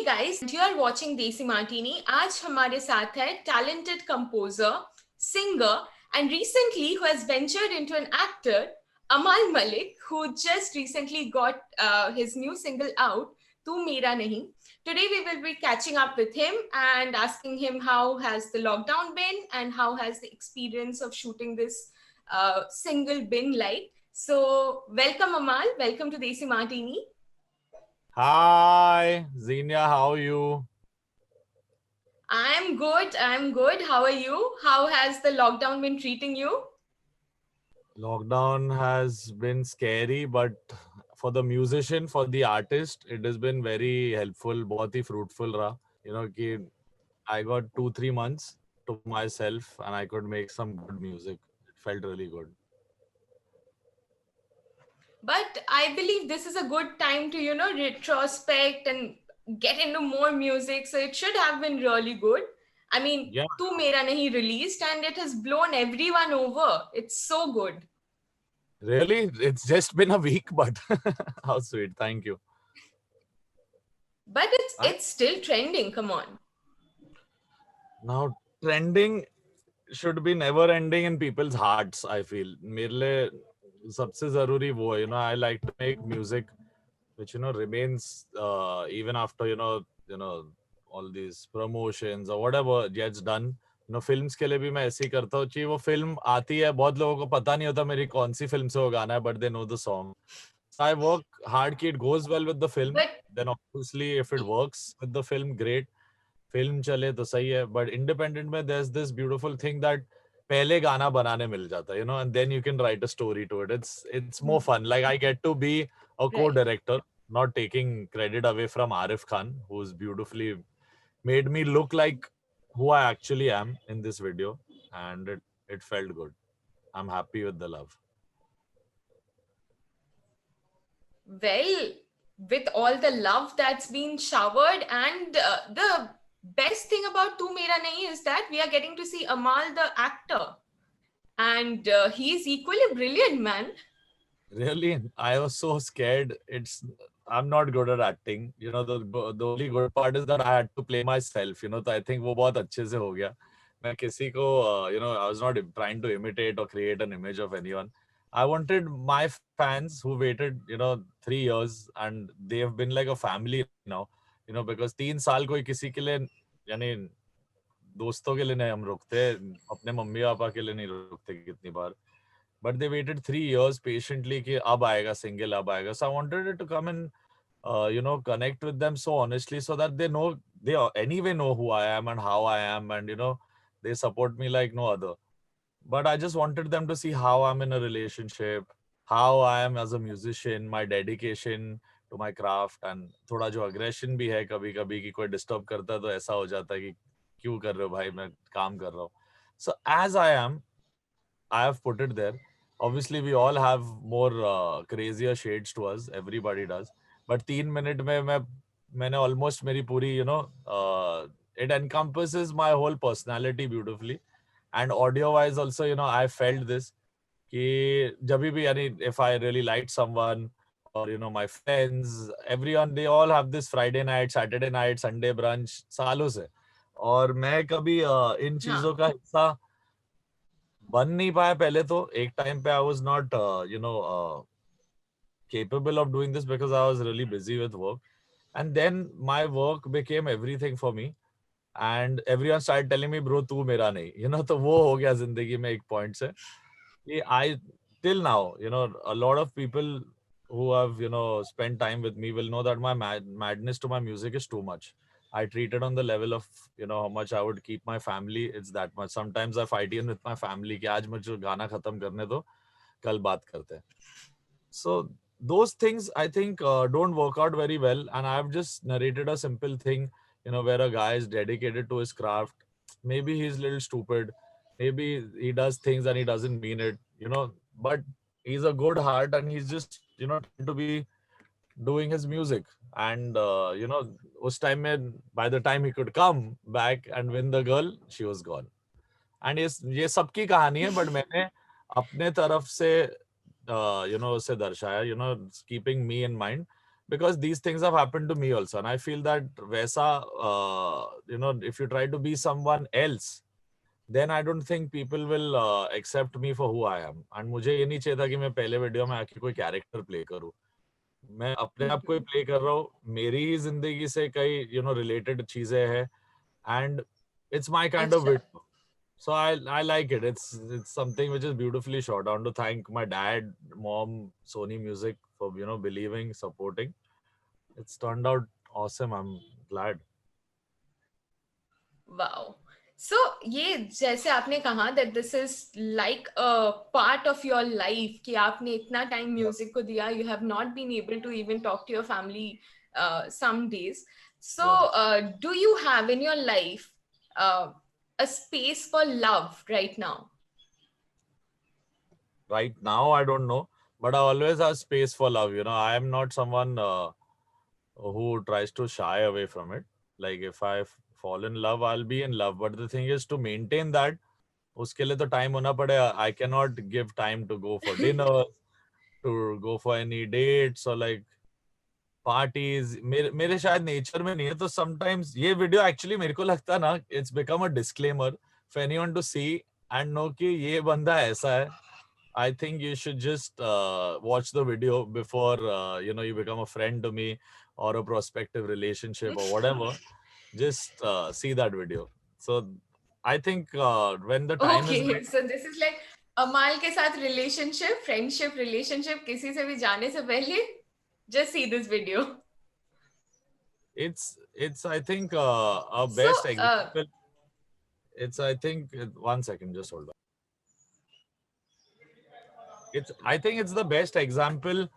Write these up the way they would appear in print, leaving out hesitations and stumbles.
Hey guys, you are watching Desi Martini. आज हमारे साथ है talented composer, singer, and recently who has ventured into an actor, Amal Malik, who just recently got his new single out, Tu Mera Nahi. Today we will be catching up with him and asking him how has the lockdown been and how has the experience of shooting this single been like. So welcome Amal, welcome to Desi Martini. Hi, Xenia, how are you? I'm good. I'm good. How are you? How has the lockdown been treating you? Lockdown has been scary, but for the musician, for the artist, it has been very helpful, बहुत ही fruitful रहा. You know, कि I got 2-3 months to myself and I could make some good music. It felt really good. But I believe this is a good time to, retrospect and get into more music. So it should have been really good. I mean, Yeah, Tu Mera Nahi released and it has blown everyone over. It's so good. really? It's just been a week, but how sweet. Thank you. But it's still trending. Come on. Now, trending should be never ending in people's hearts, I feel. मेरे लिए सबसे जरूरी वो है, I like to make music which remains even after all these promotions or whatever gets done. Films के लिए भी मैं ऐसे ही करता हूँ कि वो फिल्म आती है, बहुत लोगों को पता नहीं होता मेरी कौन सी फिल्म से वो गाना है, but they know the song. So I work hard कि it goes well with the film. But Then obviously if it works with the film, great. Film चले तो सही है, but independent में there's this beautiful thing that पहले गाना बनाने मिल जाता है, and then you can write a story to it. It's more fun. Like I get to be a right. co-director, not taking credit away from Arif Khan, who's beautifully made me look like who I actually am in this video, and it felt good. I'm happy with the love. Well, with all the love that's been showered, and the best thing about Tu Mera Nahi is that we are getting to see Amal the actor, and he's equally brilliant, man. Really, I was so scared. I'm not good at acting. The only good part is that I had to play myself. So I think वो बहुत अच्छे से हो गया. मैं किसी को, I was not trying to imitate or create an image of anyone. I wanted my fans who waited, 3 years, and they have been like a family now. Because 3 साल कोई किसी के लिए, यानी दोस्तों के लिए नहीं हम रुकते, अपने मम्मी पापा के लिए नहीं रुकते कितनी बार. But they waited 3 years patiently कि अब आएगा single, अब आएगा. So I wanted it to come and connect with them so honestly, so that they anyway know who I am and how I am, and they support me like no other. But I just wanted them to see how I'm in a relationship, how I am as a musician, my dedication to my craft, and थोड़ा जो aggression भी है कभी कभी कि कोई disturb करता है तो ऐसा हो जाता है कि क्यों कर रहे हो भाई, मैं काम कर रहा हूँ. So as I am, I have put it there. Obviously, we all have more crazier shades to us. Everybody does. But 3 minute में मैंने almost मेरी पूरी, it encompasses my whole personality beautifully. And audio wise also, I felt this कि जब भी, यानी if I really liked someone, or my friends, everyone, they all have this Friday night, Saturday night, Sunday brunch सालों से. और मैं कभी इन Huh. चीजों का हिस्सा बन नहीं पाया. पहले तो एक टाइम पे I was not capable of doing this because I was really busy with work, and then my work became everything for me, and everyone started telling me bro तू मेरा नहीं, तो वो हो गया जिंदगी में एक पॉइंट से कि I till now, a lot of people who have spent time with me will know that my madness to my music is too much. I treat it on the level of how much I would keep my family. It's that much. Sometimes I fight even with my family कि आज मुझे गाना खत्म करने दो, कल बात करते हैं. So those things I think don't work out very well, and I've just narrated a simple thing, where a guy is dedicated to his craft. Maybe he's a little stupid, maybe he does things and he doesn't mean it, but he's a good heart, and he's just trying to be doing his music. And उस time में, by the time he could come back and win the girl, she was gone. And ये सबकी कहानी है, but मैंने अपने तरफ से उसे दर्शाया, keeping me in mind. because these things have happened to me also, and I feel that वैसा if you try to be someone else, then I don't think people will accept me for who I am. And मुझे ये नहीं चाहिए था कि मैं पहले video में आके कोई कैरेक्टर प्ले करूँ. मैं अपने आप को ही प्ले कर रहा हूँ. मेरी ही जिंदगी से कई रिलेटेड चीजें हैं, and it's my kind of अच्छा. video. So I like it. It's something which is beautifully shot. I want to thank my dad, mom, Sony Music for believing, supporting. It's turned out awesome. I'm glad. Wow. So ये जैसे आपने कहा that this is like a part of your life कि आपने इतना time music को दिया, you have not been able to even talk to your family some days. So do you have in your life a space for love right now? Right now, I don't know, but I always have space for love. I am not someone who tries to shy away from it. Like if I fall in love, I'll be in love. But the thing is to maintain that, उसके लिए तो time होना पड़ेगा. I cannot give time to go for dinner, to go for any dates or like parties. मेरे शायद nature में नहीं है, तो sometimes ये वीडियो एक्चुअली मेरे को लगता है ना, it's become a disclaimer for anyone to see and know कि ये बंदा ऐसा है. I think you should just watch the video before you become a friend to me or a prospective relationship or whatever. Just see that video. So I think when the time is Okay, right, so this is like अमाल के साथ friendship relationship किसी से भी जाने से पहले just see this video. it's I think a So best example. It's I think 1 second, just hold on. I think it's the best example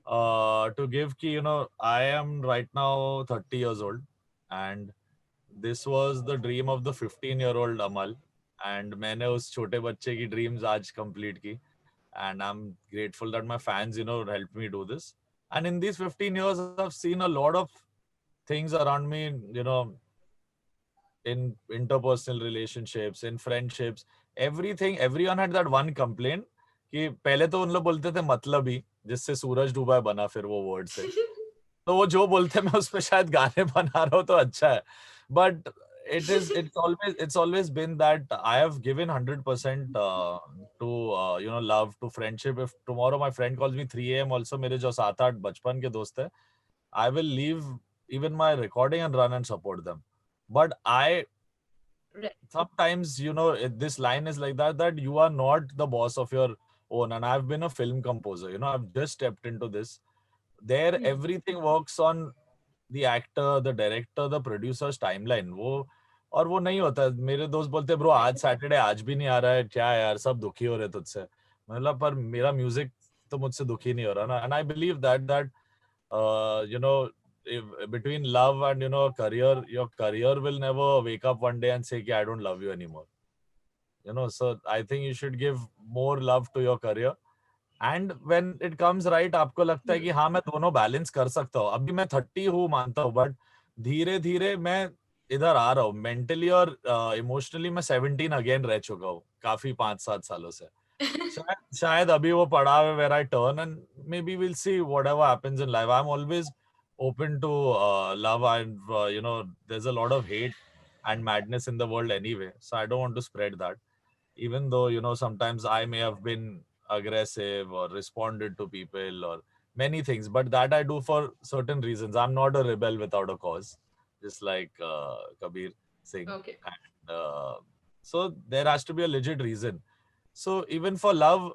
to give ki, I am right now 30 years old, and this was the dream of the 15-year-old Amal, and मैंने उस छोटे बच्चे की dreams आज complete की, and I'm grateful that my fans helped me do this. And in these 15 years I've seen a lot of things around me, in interpersonal relationships, in friendships, everything. Everyone had that one complaint कि पहले तो उन लोग बोलते थे मतलब ही, जिससे सूरज डूबा बना फिर वो वर्ड से. तो वो जो बोलते मैं उस पे शायद गाने बना रहा हूँ तो अच्छा है. But it's always been that I have given 100% to love, to friendship. If tomorrow my friend calls me 3 a.m. also, मेरे जो 7-8 बचपन के दोस्त हैं, I will leave even my recording and run and support them. But sometimes, this line is like that you are not the boss of your own. And I've been a film composer, I've just stepped into this. There, everything works on the actor, the director, the producer's timeline. और वो नहीं होता. मेरे दोस्त बोलते bro आज Saturday आज भी नहीं आ रहा है, क्या यार सब दुखी हो रहे तुझसे. मतलब पर मेरा म्यूजिक तो मुझसे दुखी नहीं हो रहा ना. And I believe that between love and career, your career will never wake up one day and say I don't love you anymore. So I think you should give more love to your career. And when it comes right, आपको लगता है कि हाँ मैं दोनों balance कर सकता हूँ. अभी मैं 30 हूँ मानता हूँ, बट धीरे धीरे मैं इधर आ रहा हूँ. मेंटली और इमोशनली मैं 17 अगेन रह चुका हूँ काफी 5-7 सालों से. शायद अभी वो पड़ा है where I turn, and maybe we'll see whatever happens in life. I'm always open to love, and there's a lot of hate and madness in the world anyway, so I don't want to spread that. Even though sometimes I may have been aggressive or responded to people or many things, but that I do for certain reasons. I'm not a rebel without a cause, just like Kabir Singh. Okay. And so there has to be a legit reason. So even for love,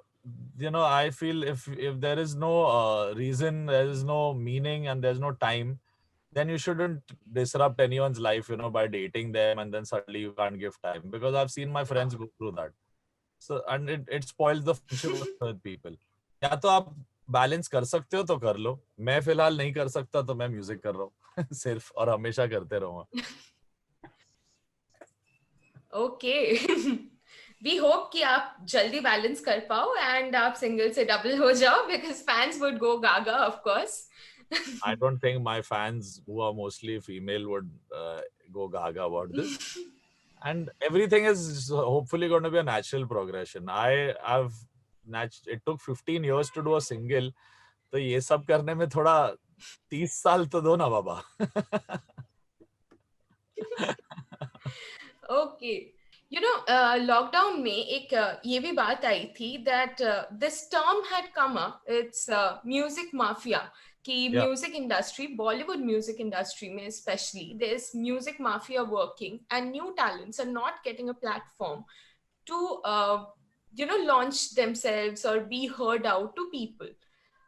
I feel if there is no reason, there is no meaning, and there's no time, then you shouldn't disrupt anyone's life, by dating them and then suddenly you can't give time. Because I've seen my friends go through that. So, and it spoils the friendship with people. या तो आप balance कर सकते हो तो कर लो. मैं फिलहाल नहीं कर सकता तो मैं म्यूजिक कर रहा हूँ सिर्फ, और हमेशा करते रहूंगा. Okay. We hope कि आप जल्दी बैलेंस कर पाओ and आप सिंगल से डबल हो जाओ, because fans would go gaga, of course. I don't think my fans, who are mostly female, would go gaga about this. And everything is hopefully going to be a natural progression. It took 15 years to do a single. तो ये सब करने में थोड़ा 30 साल तो दो ना बाबा. ओके. लॉकडाउन में एक ये भी बात आई थी that this term had come up, it's music mafia. कि Yeah. Music industry, Bollywood music industry में specially, there is music mafia working and new talents are not getting a platform to launch themselves or be heard out to people.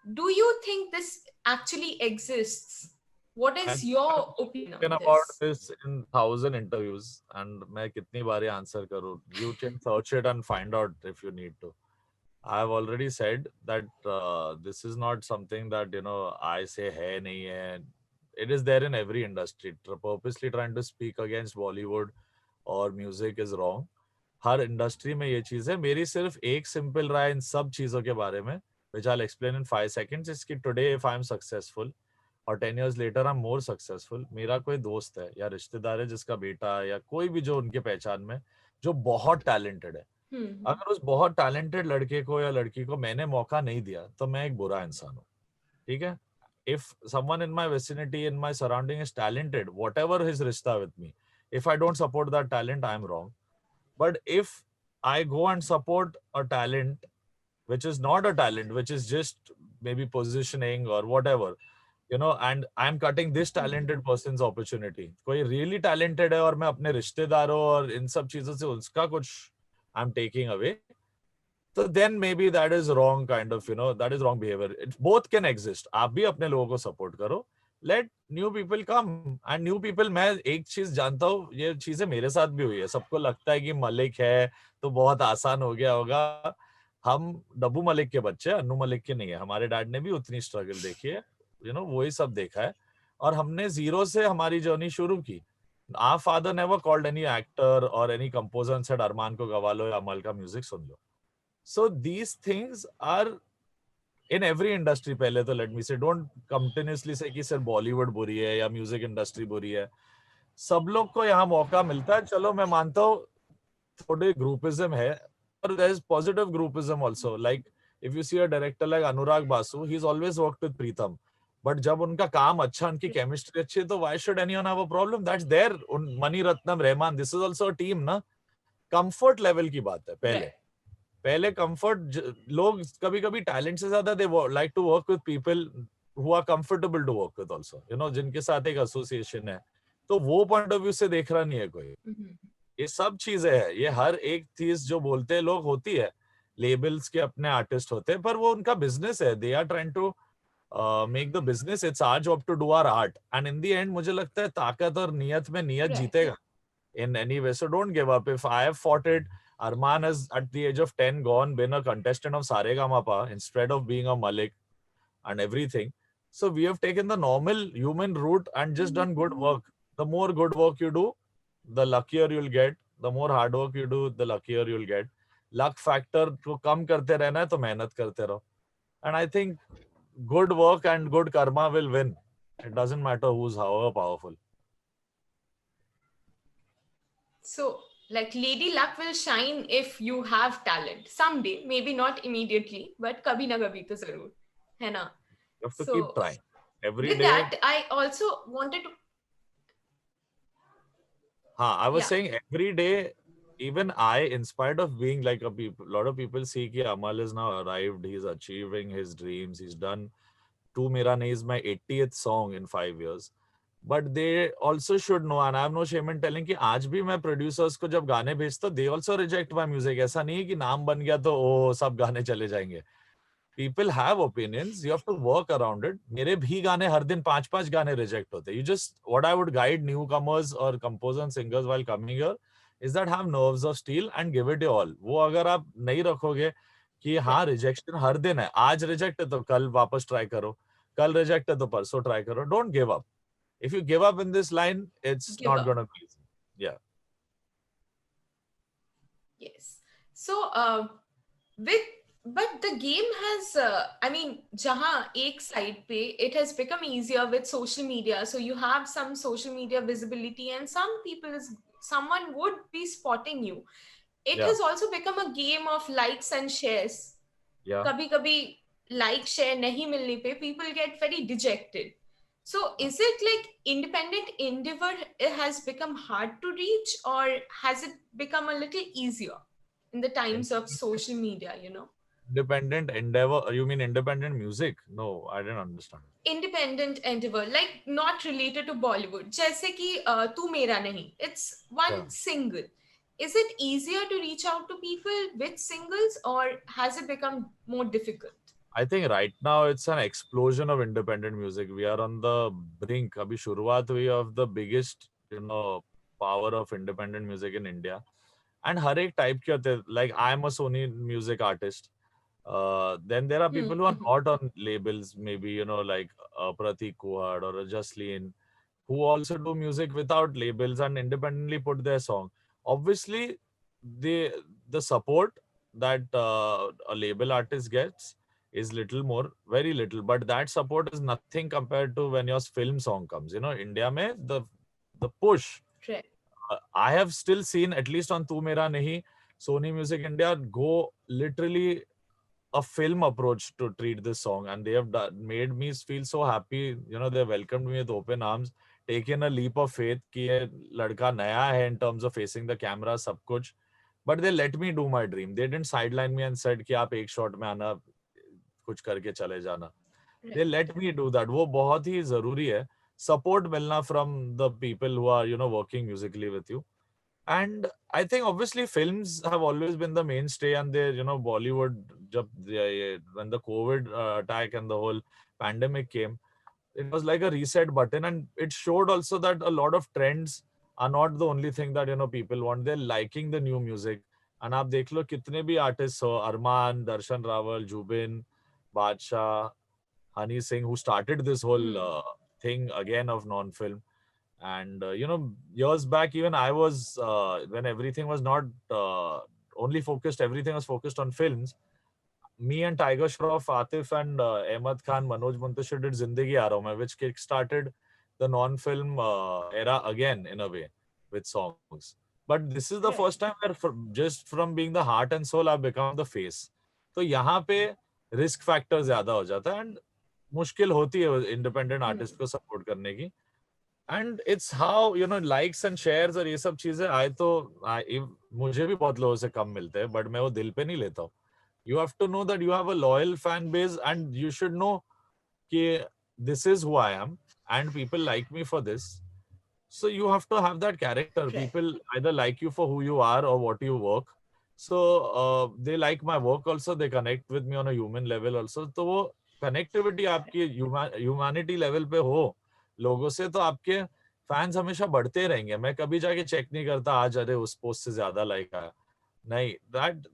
Do you think this actually exists? What is I've your opinion spoken on this? about this in 1,000 interviews, and मैं कितनी बारी answer करूँ? You can search it and find out if you need to. I've already said that this is not something that I say है नहीं है. It is there in every industry. Purposely trying to speak against Bollywood or music is wrong. Her industry में ये चीज है. मेरी सिर्फ एक सिंपल राय इन सब चीजों के बारे में, which I'll explain in 5 seconds, is कि today if I'm successful और 10 years later I'm more successful, मेरा कोई दोस्त है या रिश्तेदार है जिसका बेटा है या कोई भी जो उनके पहचान में जो बहुत टैलेंटेड है, अगर उस बहुत टैलेंटेड लड़के को या लड़की को मैंने मौका नहीं दिया तो मैं एक बुरा इंसान हूँ. ठीक है. If someone in my vicinity, in my surrounding is talented, whatever his rishta with me, if I don't support that talent, I'm wrong. But if I go and support a talent which is not a talent, which is just maybe positioning or whatever, and I'm cutting this talented person's opportunity. कोई really talented है और मैं अपने रिश्तेदारों और इन सब चीजों से उसका कुछ I'm taking away, so then maybe that is wrong kind of, that is wrong behavior. Both can exist. आप भी अपने लोगों को support करो. Let new people come. And new people, मैं एक चीज जानता हूँ, ये चीजें मेरे साथ भी हुई है. सबको लगता है कि मलिक है तो बहुत आसान हो गया होगा. हम डब्बू मलिक के बच्चे, अन्नू मलिक के नहीं है. हमारे डैड ने भी उतनी स्ट्रगल देखी है, वही सब देखा है. और हमने जीरो से हमारी जर्नी शुरू की. Our father never called any actor or any composer and said अरमान को गवा लो या अमल का music soon low. So these things are in every industry. पहले तो let me say, don't continuously say कि सिर्फ बॉलीवुड बुरी है या म्यूजिक इंडस्ट्री बुरी है. सब लोग को यहाँ मौका मिलता है. चलो मैं मानता हूँ थोड़े ग्रुपिज्म है, but there is positive groupism also. Like if you see a director like Anurag Basu, he's always worked with Preetham. But जब उनका काम अच्छा, उनकी केमिस्ट्री अच्छी है, तो why should anyone have a problem? That's there. Money Ratnam, Rahman, this is also a team ना. Comfort level की बात है. पहले कंफर्ट, लोग कभी कभी टैलेंट से ज्यादा they like to work with people who are comfortable to work with also, जिनके साथ एक एसोसिएशन है. तो वो पॉइंट ऑफ व्यू से देख रहा नहीं है कोई. ये सब चीजें हैं. ये हर एक चीज जो बोलते हैं लोग होती है. लेबल्स के अपने आर्टिस्ट होते हैं, पर वो उनका बिजनेस है. They are trying to make the business. It's our job to do our art. And in the end मुझे लगता है ताकत और नियत में नियत जीतेगा in any way. So don't give up. If I have fought it, Arman has at the age of 10 gone, been a contestant of Saregamapa instead of being a Malik and everything. So we have taken the normal human route and just done good work. The more good work you do, the luckier you'll get. The more hard work you do, the luckier you'll get. Luck factor को कम करते रहना है तो मेहनत करते रहो. And I think good work and good karma will win. It doesn't matter who's however powerful. So, like, Lady Luck will shine if you have talent someday, maybe not immediately, but kabhi na kabhi to zarur, hai na? You have to keep trying every with day. That, I also wanted to. I was saying every day, even I, in spite of being like a lot of people see कि Amal is now arrived, he's achieving his dreams, he's done Tu Mera Nahi is my 80th song in 5 years. But they also should know, and I have no shame in telling कि आज भी मैं producers को जब गाने भेजता हूँ, they also reject my music. ऐसा नहीं है कि नाम बन गया तो ओ सब गाने चले जाएंगे. People have opinions. You have to work around it. मेरे भी गाने हर दिन 5-5 गाने reject होते. You just, what I would guide newcomers or composers and singers while coming here is that have nerves of steel and give it your all. वो अगर आप नहीं रखोगे कि हाँ rejection हर दिन है, आज reject है तो कल वापस try करो, कल reject है तो परसों try करो. Don't give up. If you give up in this line, it's not going to be easy. Yeah. Yes. So, but the game has, I mean, jahan ek side pe, it has become easier with social media. So you have some social media visibility, and someone would be spotting you. It has also become a game of likes and shares. Yeah. Kabhi like share nahi milne pe, people get very dejected. So is it like independent endeavor has become hard to reach, or has it become a little easier in the times of social media, you know? Independent endeavor, you mean independent music? No, I didn't understand. Independent endeavor, like not related to Bollywood. जैसे कि तू मेरा नहीं, it's one Yeah. single. Is it easier to reach out to people with singles, or has it become more difficult? I think right now it's an explosion of independent music. We are on the brink. अभी शुरुआत हुई of the biggest, power of independent music in India. And हर एक type के होते हैं. Like I'm a Sony music artist. Then there are people who are not on labels, maybe, like Pratik Kuhad or a Jasleen, who also do music without labels and independently put their song. Obviously, the the support that a label artist gets is little more, very little, but that support is nothing compared to when your film song comes. India mein the push. Right. I have still seen, at least on Tu Mera Nahi, Sony Music India go literally a film approach to treat this song, and they have made me feel so happy. They welcomed me with open arms, taken a leap of faith कि ये लड़का नया है in terms of facing the camera, सब कुछ. But they let me do my dream. They didn't sideline me and said कि आप एक shot में आना, कुछ करके चले जाना. They let me do that. वो बहुत ही जरूरी है. Support मिलना from the people who are, working musically with you. And I think obviously films have always been the mainstay, and they, Bollywood, when the COVID attack and the whole pandemic came, it was like a reset button, and it showed also that a lot of trends are not the only thing that, people want. They're liking the new music. And आप देख लो कितने भी artists हो, Arman, Darshan Rawal, Jubin, Badshah, Honey Singh, who started this whole thing again of non-film. And years back, even I was when everything was not only focused, everything was focused on films. Me and Tiger Shroff, Atif, and Ahmad Khan, Manoj Muntashir did Zindagi Aa Raha Hoon Main, which kick-started the non-film era again in a way with songs. But this is the first time where just from being the heart and soul, I've become the face. तो यहाँ पे risk factor ज्यादा हो जाता है, and मुश्किल होती है independent artist को support करने की. And it's how, likes and shares और ये सब चीजें मुझे भी बहुत लोगों से कम मिलते हैं, but मैं वो दिल पे नहीं लेता हूँ. You have to know that you have a loyal fan base, and you should know कि this is who I am and people like me for this. So you have to have that character. Right. People either like you for who you are or what you work. So they like my work also. They connect with me on a human level also. तो वो connectivity आपकी humanity level पे हो लोगों से, तो आपके fans हमेशा बढ़ते रहेंगे. मैं कभी जाके चेक नहीं करता आज अरे उस पोस्ट से ज्यादा लाइक आया. नहीं,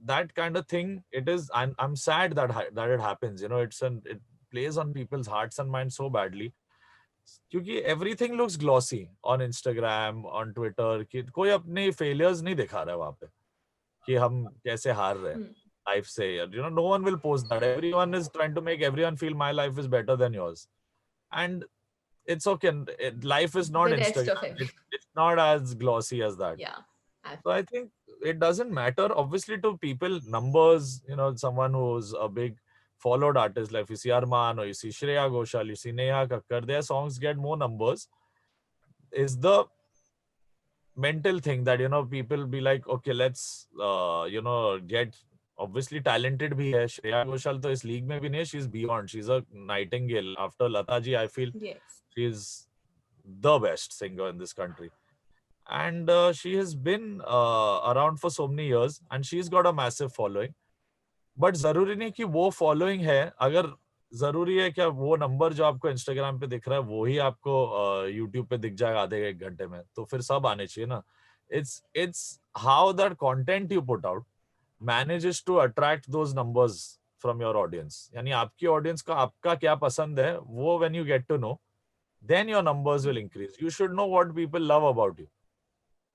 that kind of thing, I'm sad that it happens. It plays on people's hearts and minds so badly. क्योंकि everything looks glossy on Instagram, on Twitter, कि कोई अपने failures नहीं दिखा रहा है वहाँ पे कि हम कैसे हार रहे हैं life से. No one will post that. Everyone is trying to make everyone feel my life is better than yours, and it's okay. Life is not The rest of Instagram. it. It's not as glossy as that. Yeah. So I think it doesn't matter. Obviously, to people, numbers, someone who's a big followed artist, like you see Arman or you see Shreya Ghoshal, you see Neha Kakkar, their songs get more numbers. Is the mental thing that, people be like, okay, let's, get obviously talented bhi hai. Shreya Ghoshal to is league mein bhi nahi, she's beyond. She's a nightingale. After Lata ji, I feel she's the best singer in this country. And she has been around for so many years, and she's got a massive following. But जरूरी नहीं कि वो following है. अगर जरूरी है क्या वो नंबर जो आपको Instagram पे दिख रहा है वो ही आपको YouTube पे दिख जाएगा आधे एक घंटे में, तो फिर सब आने चाहिए ना. It's how that content you put out manages to attract those numbers from your audience. यानी आपकी audience का आपका क्या पसंद है वो when you get to know, then your numbers will increase. You should know what people love about you.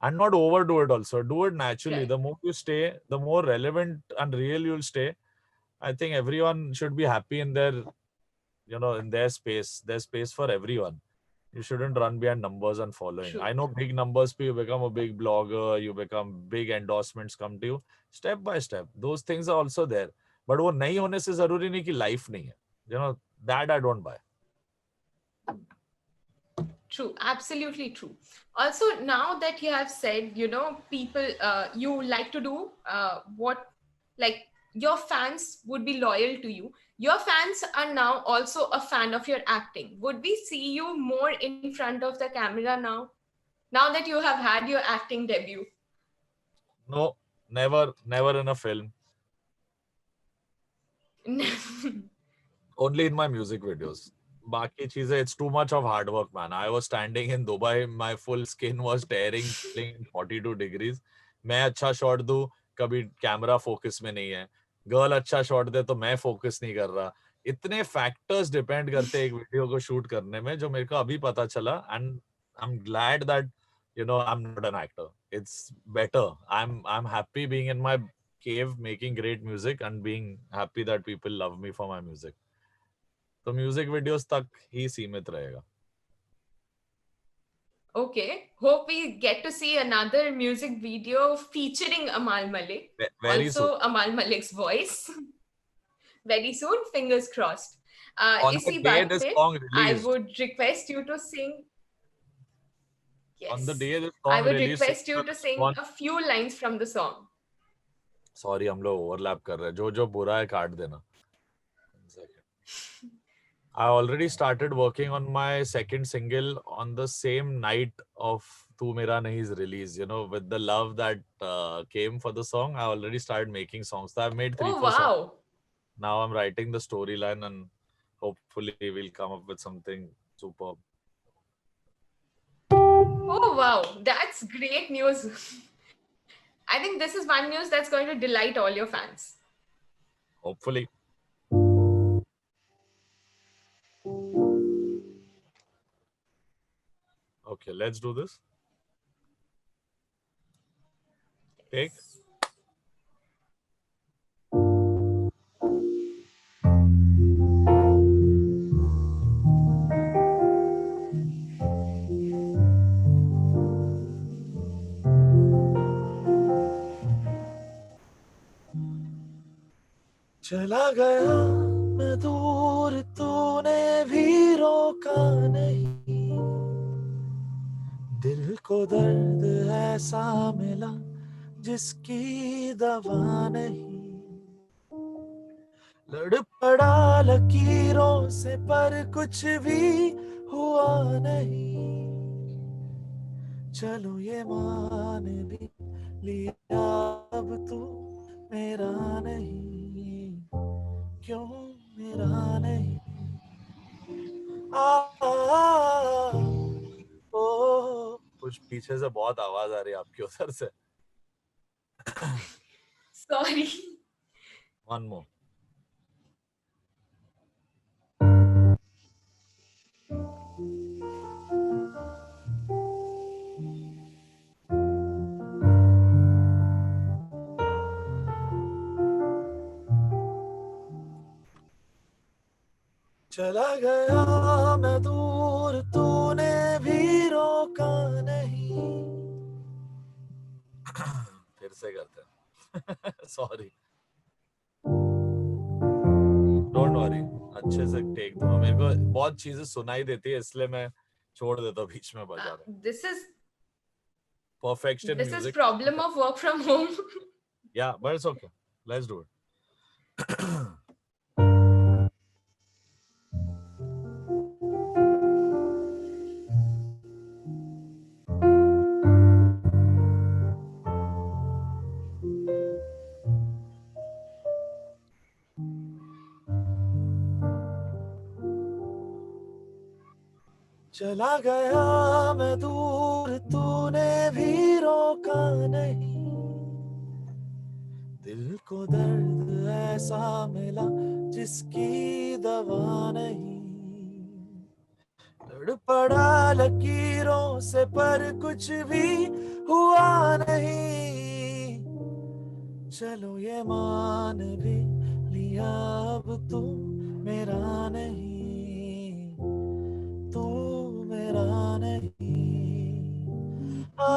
And not overdo it also. Do it naturally. Right. The more you stay, the more relevant and real you'll stay. I think everyone should be happy in their, in their space. There's space for everyone. You shouldn't run behind numbers and following. True. I know big numbers, you become a big blogger, you become big endorsements come to you. Step by step. Those things are also there. But वो नहीं होने से जरूरी नहीं कि life नहीं है. That I don't buy. True, absolutely true. Also, now that you have said, you know, people, you like to do what, like, your fans would be loyal to you. Your fans are now also a fan of your acting. Would we see you more in front of the camera now? Now that you have had your acting debut? No, never in a film. Only in my music videos. Baki cheeze, it's too much of hard work, man. I was standing in Dubai, my full skin was tearing, chilling in 42 degrees. मैं अच्छा shot दूं, कभी camera focus में नहीं है. Girl अच्छा shot दे तो मैं फोकस नहीं कर रहा. इतने फैक्टर्स डिपेंड करते हैं एक वीडियो को शूट करने में, जो मेरे को अभी पता चला. And I am glad that I'm not an actor. It's better. I'm happy being in my cave making great music and being happy that people love me for my music. तो music videos तक ही सीमित रहेगा. Okay. Hope we get to see another music video featuring Amal Malik. Very soon. Also, Amal Malik's voice. Very soon, fingers crossed. On the इसी day बात this पे song I released. would request you to sing. On the Yes. day this I song would released. request you to sing a few lines from the song. Sorry, हम लोग overlap कर रहे हैं. जो बुरा है काट देना. I already started working on my second single on the same night of Tu Mera Nahi's release. You know, with the love that came for the song, I already started making songs. So I've made 3-4 songs. Wow. Now I'm writing the storyline and hopefully we'll come up with something superb. Oh, wow. That's great news. I think this is one news that's going to delight all your fans. Hopefully. Okay, let's do this. Take. चला गया मैं दूर, तूने भी रोका नहीं. दिल को दर्द ऐसा मिला जिसकी दवा नहीं. लड़ पड़ा लकीरों से पर कुछ भी हुआ नहीं. चलो ये मान भी लिया अब तू मेरा नहीं. क्यों मेरा नहीं. कुछ पीछे से बहुत आवाज आ रही है आपकी उधर से. Sorry. One more. चला गया मैं दूर, तूने भी रोका नहीं. फिर से करते हैं. सॉरी. डोंट वरी, अच्छे से टेक दूंगा. मेरे को बहुत चीजें सुनाई देती है इसलिए मैं छोड़ देता हूँ बीच में बजाना. This is Perfection this music. is problem of work from home. Yeah, but it's okay. Let's do it. चला गया मैं दूर, तूने भी रोका नहीं. दिल को दर्द ऐसा मिला जिसकी दवा नहीं. लड़ पड़ा लकीरों से पर कुछ भी हुआ नहीं. चलो ये मान भी लिया अब तू मेरा नहीं. तू मेरा नहीं. ओ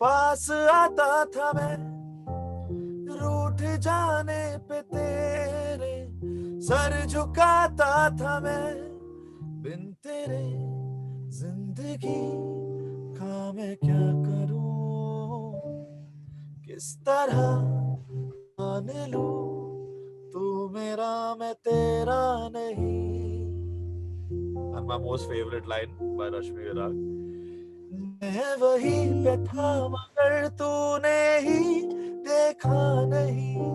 पास आता था मैं रूठ जाने पे तेरे सर झुकाता था मैं बिन तेरे जिंदगी का मैं क्या करूं किस तरह मान लूं तू मेरा मैं तेरा नहीं and my most favorite line by Rashmi Virag मैं वही पे था मगर तूने ही देखा नहीं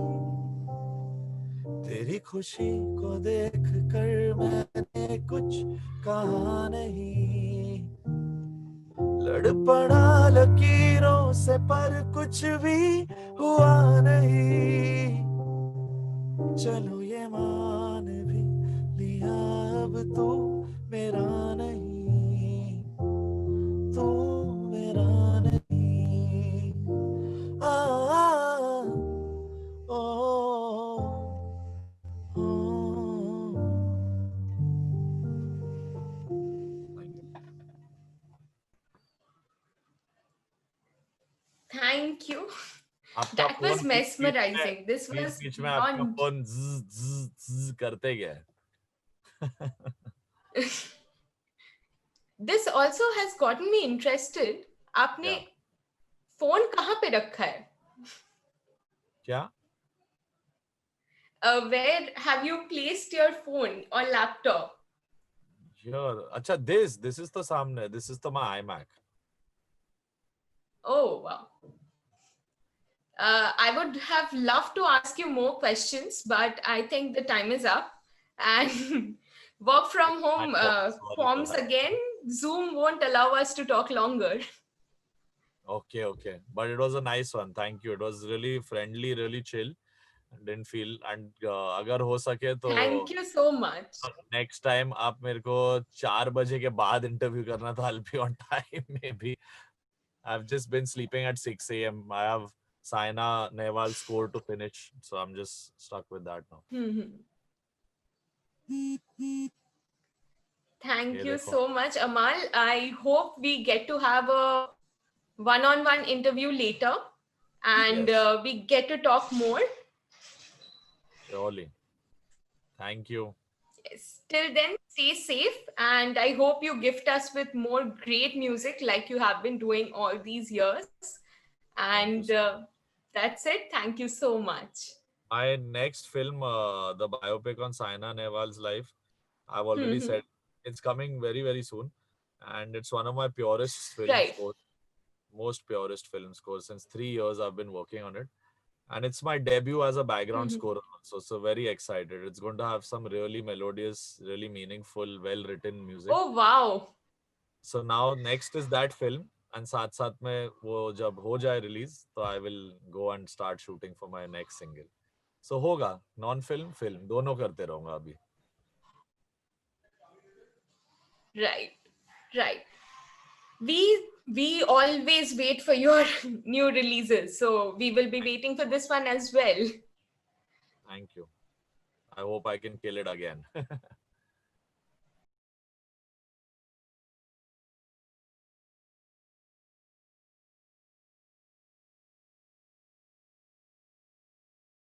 तेरी खुशी को देख कर मैंने कुछ कहा नहीं लड़ पड़ा लकीरों से पर कुछ भी हुआ नहीं चलो ये मान भी लिया अब तू मेरा नहीं तू मेरा नहीं आ, ओ, ओ, Thank you. आपका That was phone mesmerizing. This was बीच में आपका beyond. फोन ज़ करते गया This also has gotten me interested. आपने क्या फोन कहाँ पे रखा है? क्या Where have you placed your phone or laptop? Here. अच्छा this is तो सामने this is तो my iMac Oh, wow. I would have loved to ask you more questions, but I think the time is up. And work from home Sorry forms for that. again. Zoom won't allow us to talk longer. Okay. But it was a nice one. Thank you. It was really friendly, really chill. Didn't feel and अगर हो सके तो Thank you so much. next time आप मेरे को 4 बजे के बाद इंटरव्यू करना तो I'll be on time maybe. I've just been sleeping at 6 a.m. I have Saina Nehwal's score to finish, so I'm just stuck with that now. Thank you so much, Amal. I hope we get to have a one-on-one interview later and Yes. we get to talk more. Surely. Thank you. Yes. Till then, stay safe and I hope you gift us with more great music like you have been doing all these years. And that's it. Thank you so much. My next film, the biopic on Saina Nehwal's life, I've already said it's coming very, very soon. And it's one of my purest film Right. scores, most purest film scores. Since 3 years, I've been working on it. And it's my debut as a background scorer also. So very excited. It's going to have some really melodious, really meaningful, well-written music. Oh, wow. So now next is that film. And साथ साथ में वो जब हो जाए release, तो I will go and start shooting for my next single. So होगा non-film, film दोनों करते रहूँगा अभी. Right. We always wait for your new releases, so we will be waiting for this one as well. Thank you. I hope I can kill it again.